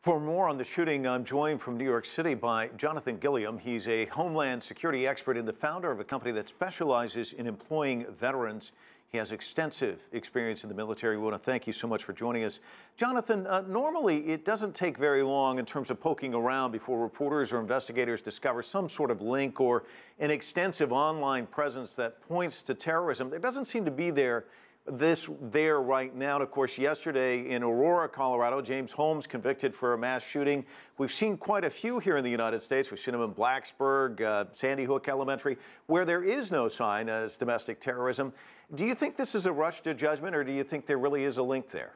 For more on the shooting, I'm joined from New York City by Johnathan Gilliam. He's a Homeland Security expert and the founder of a company that specializes in employing veterans. He has extensive experience in the military. We want to thank you so much for joining us. Johnathan, normally it doesn't take very long in terms of poking around before reporters or investigators discover some sort of link or an extensive online presence that points to terrorism. There doesn't seem to be there right now. And of course, yesterday in Aurora, Colorado, James Holmes convicted for a mass shooting. We've seen quite a few here in the United States. We've seen them in Blacksburg, Sandy Hook Elementary, where there is no sign as domestic terrorism. Do you think this is a rush to judgment, or do you think there really is a link there?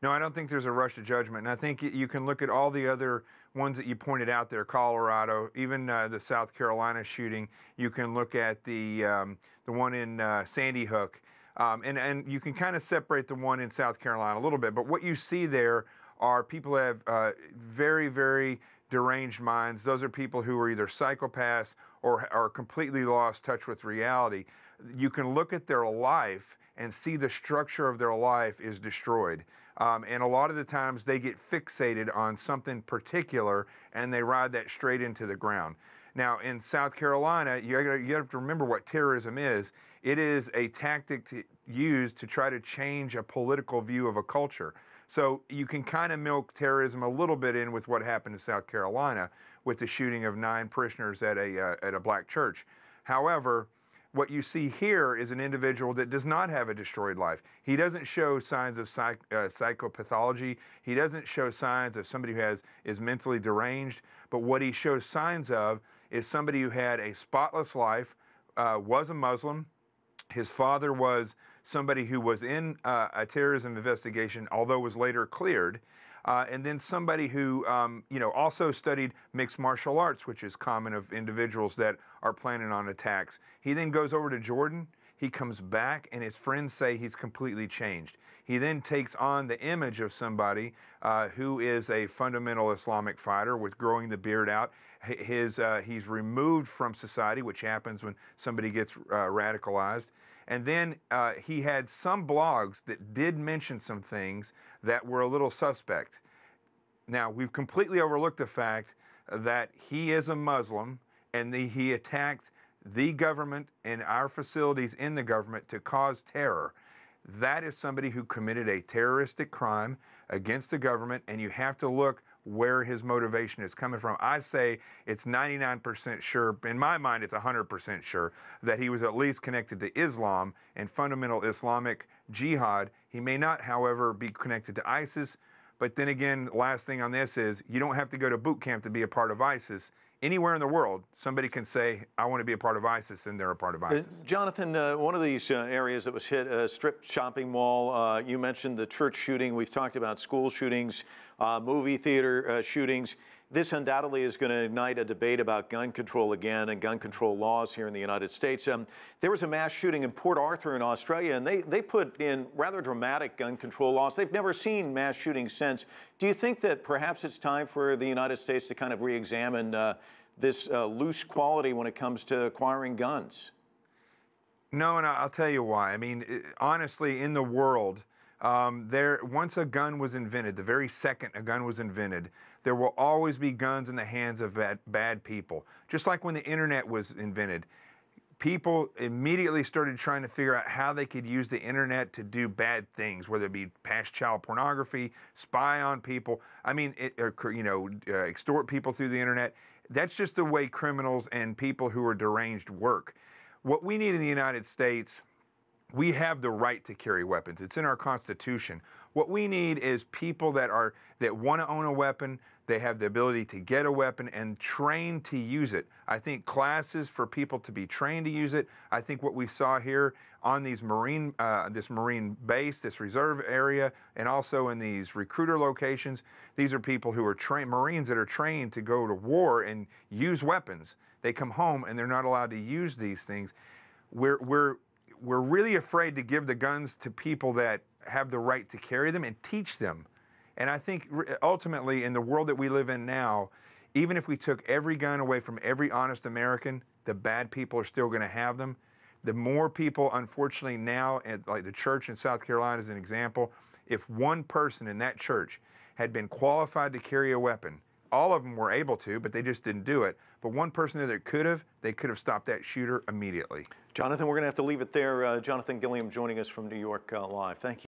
No, I don't think there's a rush to judgment. And I think you can look at all the other ones that you pointed out there, Colorado, even the South Carolina shooting. You can look at the one in Sandy Hook. And you can kind of separate the one in South Carolina a little bit, but what you see there are people who have very, very deranged minds. Those are people who are either psychopaths or are completely lost touch with reality. You can look at their life and see the structure of their life is destroyed. And a lot of the times they get fixated on something particular and they ride that straight into the ground. Now, in South Carolina, you have to remember what terrorism is. It is a tactic used to try to change a political view of a culture. So you can kind of milk terrorism a little bit in with what happened in South Carolina with the shooting of 9 parishioners at a black church. However, what you see here is an individual that does not have a destroyed life. He doesn't show signs of psychopathology. He doesn't show signs of somebody who is mentally deranged. But what he shows signs of is somebody who had a spotless life, was a Muslim. His father was somebody who was in a terrorism investigation, although was later cleared. And then somebody who, also studied mixed martial arts, which is common of individuals that are planning on attacks. He then goes over to Jordan. He comes back, and his friends say he's completely changed. He then takes on the image of somebody who is a fundamental Islamic fighter with growing the beard out. He's removed from society, which happens when somebody gets radicalized. And then he had some blogs that did mention some things that were a little suspect. Now, we've completely overlooked the fact that he is a Muslim and he attacked the government and our facilities in the government to cause terror. That is somebody who committed a terroristic crime against the government, and you have to look where his motivation is coming from. I say it's 99% sure, in my mind it's 100% sure, that he was at least connected to Islam and fundamental Islamic jihad. He may not, however, be connected to ISIS. But then again, last thing on this is you don't have to go to boot camp to be a part of ISIS. Anywhere in the world, somebody can say, I want to be a part of ISIS, and they're a part of ISIS. Johnathan, one of these areas that was hit, a strip shopping mall, you mentioned the church shooting. We've talked about school shootings, movie theater shootings. This undoubtedly is going to ignite a debate about gun control again and gun control laws here in the United States. There was a mass shooting in Port Arthur in Australia, and they put in rather dramatic gun control laws. They've never seen mass shootings since. Do you think that perhaps it's time for the United States to kind of re-examine this loose quality when it comes to acquiring guns? No, and I'll tell you why. I mean, honestly, in the world, once a gun was invented, the very second a gun was invented, there will always be guns in the hands of bad people. Just like when the internet was invented, people immediately started trying to figure out how they could use the internet to do bad things, whether it be pass child pornography, spy on people. I mean, extort people through the internet. That's just the way criminals and people who are deranged work. What we need in the United States, we have the right to carry weapons. It's in our Constitution. What we need is people that want to own a weapon. They have the ability to get a weapon and train to use it. I think classes for people to be trained to use it. I think what we saw here on these this Marine base, this reserve area, and also in these recruiter locations, these are people who are trained, Marines that are trained to go to war and use weapons. They come home and they're not allowed to use these things. We're really afraid to give the guns to people that have the right to carry them and teach them. And I think ultimately in the world that we live in now, even if we took every gun away from every honest American, the bad people are still going to have them. The more people, unfortunately now, like the church in South Carolina is an example, if one person in that church had been qualified to carry a weapon. All of them were able to, but they just didn't do it. But one person there that could have, they could have stopped that shooter immediately. Johnathan, we're going to have to leave it there. Johnathan Gilliam joining us from New York Live. Thank you.